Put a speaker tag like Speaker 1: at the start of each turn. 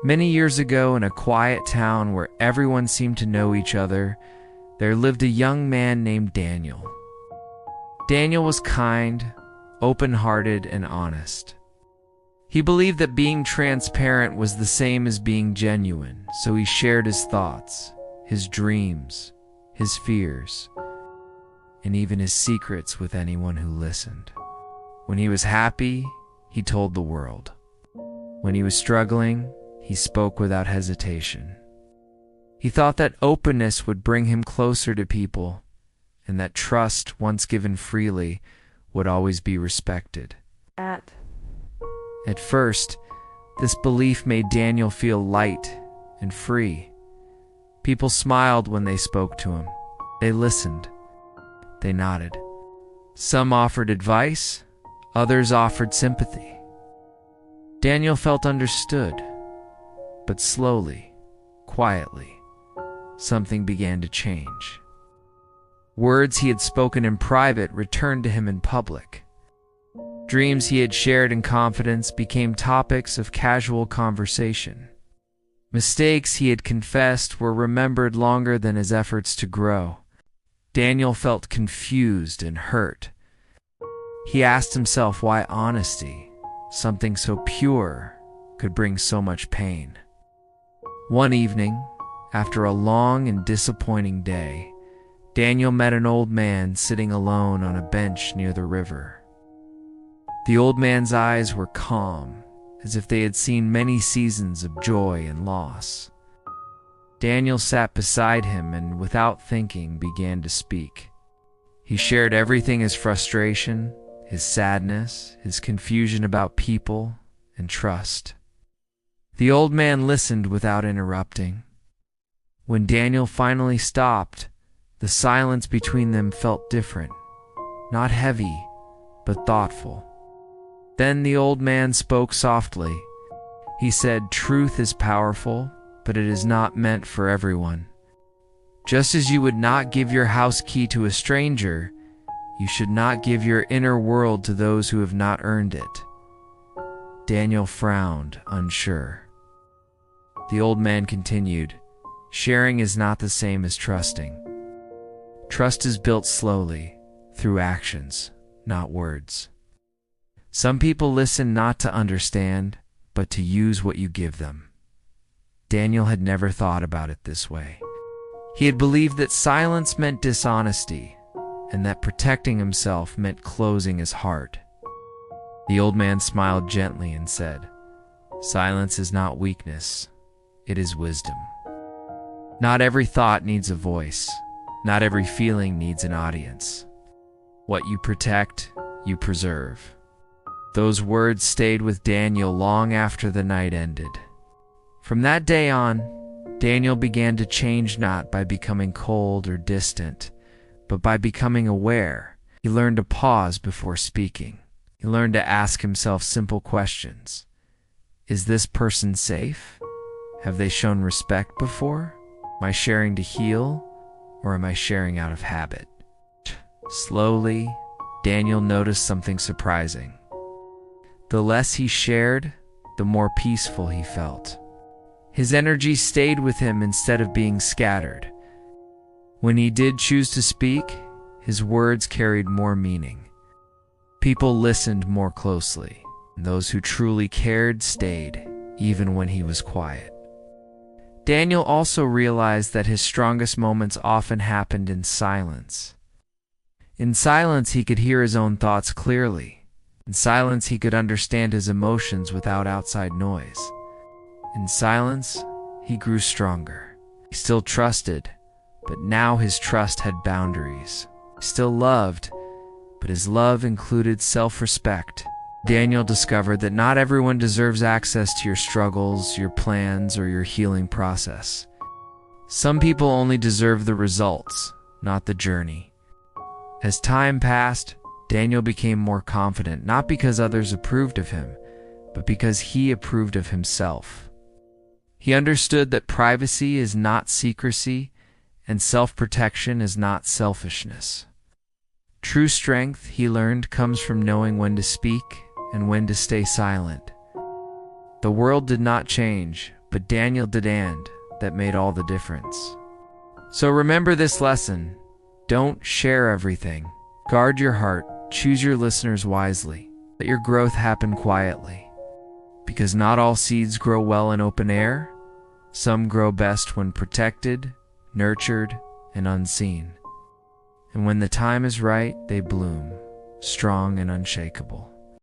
Speaker 1: Many years ago, in a quiet town where everyone seemed to know each other, there lived a young man named Daniel. Daniel was kind, open-hearted, and honest. He believed that being transparent was the same as being genuine, so he shared his thoughts, his dreams, his fears, and even his secrets with anyone who listened. When he was happy, he told the world. When he was struggling, he spoke without hesitation. He thought that openness would bring him closer to people, and that trust, once given freely, would always be respected. At first, this belief made Daniel feel light and free. People smiled when they spoke to him. They listened. They nodded. Some offered advice, others offered sympathy. Daniel felt understood, but slowly, quietly, something began to change. Words he had spoken in private returned to him in public. Dreams he had shared in confidence became topics of casual conversation. Mistakes he had confessed were remembered longer than his efforts to grow. Daniel felt confused and hurt. He asked himself why honesty, something so pure, could bring so much pain. One evening, after a long and disappointing day, Daniel met an old man sitting alone on a bench near the river. The old man's eyes were calm, as if they had seen many seasons of joy and loss. Daniel sat beside him and, without thinking, began to speak. He shared everything: his frustration, his sadness, his confusion about people, and trust. The old man listened without interrupting. When Daniel finally stopped, the silence between them felt different, not heavy, but thoughtful. Then the old man spoke softly. He said, "Truth is powerful, but it is not meant for everyone. Just as you would not give your house key to a stranger, you should not give your inner world to those who have not earned it." Daniel frowned, unsure. The old man continued, "Sharing is not the same as trusting. Trust is built slowly, through actions, not words. Some people listen not to understand, but to use what you give them." Daniel had never thought about it this way. He had believed that silence meant dishonesty, and that protecting himself meant closing his heart. The old man smiled gently and said, "Silence is not weakness, it is wisdom. Not every thought needs a voice. Not every feeling needs an audience. What you protect, you preserve." Those words stayed with Daniel long after the night ended. From that day on, Daniel began to change, not by becoming cold or distant, but by becoming aware. He learned to pause before speaking. He learned to ask himself simple questions. Is this person safe? Have they shown respect before? Am I sharing to heal, or am I sharing out of habit? Slowly, Daniel noticed something surprising. The less he shared, the more peaceful he felt. His energy stayed with him instead of being scattered. When he did choose to speak, his words carried more meaning. People listened more closely, and those who truly cared stayed, even when he was quiet. Daniel also realized that his strongest moments often happened in silence. In silence, he could hear his own thoughts clearly. In silence, he could understand his emotions without outside noise. In silence, he grew stronger. He still trusted, but now his trust had boundaries. He still loved, but his love included self-respect. Daniel discovered that not everyone deserves access to your struggles, your plans, or your healing process. Some people only deserve the results, not the journey. As time passed, Daniel became more confident, not because others approved of him, but because he approved of himself. He understood that privacy is not secrecy, and self-protection is not selfishness. True strength, he learned, comes from knowing when to speak and when to stay silent. The world did not change, but Daniel did, and that made all the difference. So remember this lesson. Don't share everything. Guard your heart. Choose your listeners wisely. Let your growth happen quietly. Because not all seeds grow well in open air. Some grow best when protected, nurtured, and unseen. And when the time is right, they bloom, strong and unshakable.